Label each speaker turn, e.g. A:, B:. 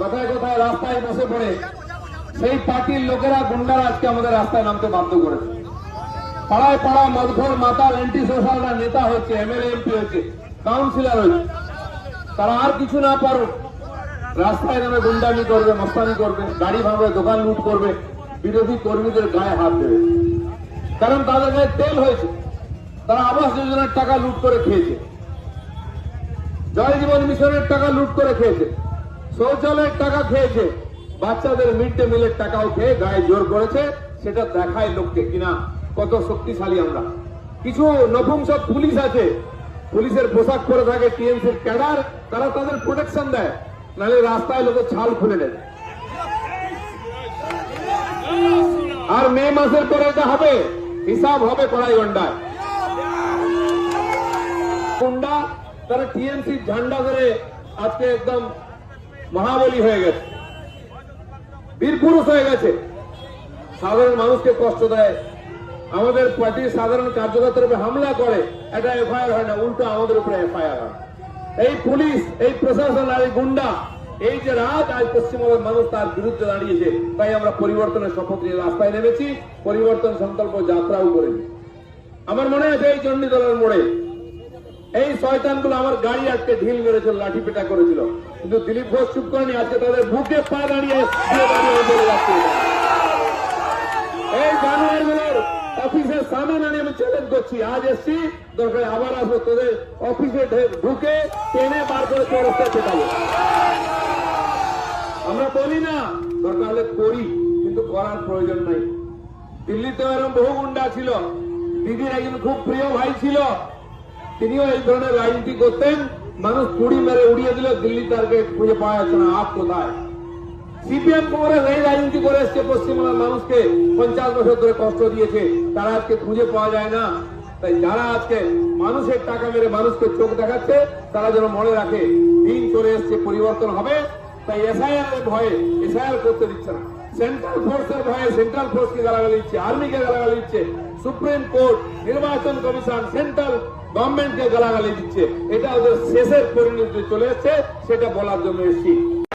A: কথায় কথায় রাস্তায় বসে পড়ে সেই পার্টির লোকেরা গুন্ডারা আজকে আমাদের রাস্তায় নামতে বাধ্য করেছে। পাড়ায় পাড়া মদঘর মাতাল অ্যান্টি সোশ্যালরা নেতা হচ্ছে, এমএলএ এমপি হচ্ছে, কাউন্সিলর হচ্ছে। তারা আর কিছু না পারুক, রাস্তায় নামে গুন্ডামি করবে, মস্তানি করবে, গাড়ি ভাঙবে, দোকান লুট করবে, বিরোধী কর্মীদের গায়ে হাত দেবে। কারণ তাদের গায়ে তেল হয়েছে। তারা আবাস যোজনার টাকা লুট করে খেয়েছে, জয় জীবন মিশনের টাকা লুট করে খেয়েছে, শৌচালয়ের টাকা খেয়েছে, বাচ্চাদের মিড ডে মিলের টাকাও খেয়ে গায়ে জোর করেছে। সেটা দেখায় লোককে কিনা কত শক্তিশালী আমরা। কিছু নপুংসক পুলিশ আছে, পুলিশের পোশাক পরে থাকে টিএমসির ক্যাডার, তারা তাদের প্রোটেকশন দেয়, নাহলে রাস্তায় লোকের ছাল খুলে নেয়। আর মে মাসের পরে এটা হবে, হিসাব হবে কড়াই গন্ডায়। গুন্ডা তারা টিএমসি ঝান্ডা ধরে আজকে একদম মহাবলী হয়ে গেছে, বীরপুরুষ হয়ে গেছে। সাধারণ মানুষকে কষ্ট দেয়, আমাদের পার্টির সাধারণ কার্যকর্তার উপরে হামলা করে, এটা এফআইআর হয় না, উল্টো আমাদের উপরে এফআইআর হয়। এই পুলিশ, এই প্রশাসন আর এই গুন্ডা, এই যে রাত আজ পশ্চিমবঙ্গের মানুষ তার বিরুদ্ধে দাঁড়িয়েছে, তাই আমরা পরিবর্তনের শপথ নিয়ে রাস্তায় নেমেছি, পরিবর্তন সংকল্প যাত্রাও করেছি। আমার মনে আছে এই চণ্ডীতলার মোড়ে এই শয়তানগুলো আমার গাড়ি আজকে ঢিল মেরেছিল, লাঠি পেটা করেছিল, কিন্তু দিলীপ ঘোষ চুপ করেনি। আজকে তাদের বুকে পা দাঁড়িয়ে চলে যাচ্ছে। এই জানুয়ারিগুলোর অফিসের সামনে দাঁড়িয়ে আমি চ্যালেঞ্জ করছি, আজ এসছি, দরকার আবার আসবো, তোদের অফিসে ঢুকে টেনে বার করে চৌরাস্তায় পেটাবো। আমরা বলি না, দরকার হলে করি, কিন্তু করার প্রয়োজন নাই। দিল্লিতে এরকম বহু গুন্ডা ছিল, দিদির একজন খুব প্রিয় ভাই ছিল, তিনিও এই ধরনের রাজনীতি করতেন, মানুষ কুড়ি মেরে উড়িয়ে দিল, দিল্লি তারকে খুঁজে পাওয়া যাচ্ছে না, আপ কোথায়। সিপিএম কংগ্রেস এই রাজনীতি করে এসছে, পশ্চিমবাংলার মানুষকে 50 বছর ধরে কষ্ট দিয়েছে, তারা আজকে খুঁজে পাওয়া যায় না। তাই যারা আজকে মানুষের টাকা মেরে মানুষকে চোখ দেখাচ্ছে, তারা যেন মনে রাখে দিন চলে এসছে, পরিবর্তন হবে। তাই এসআইআর এর ভয়ে এসআইআর করতে দিচ্ছে না, সেন্ট্রাল ফোর্সের ভয়ে সেন্ট্রাল ফোর্সকে গালাগালি দিচ্ছে, আর্মিকে গালাগালি দিচ্ছে, সুপ্রিম কোর্ট, নির্বাচন কমিশন, সেন্ট্রাল গভর্নমেন্টকে গালাগালি দিচ্ছে। এটা ওদের শেষের পরিণতি চলে এসছে, সেটা বলার জন্য এসেছি।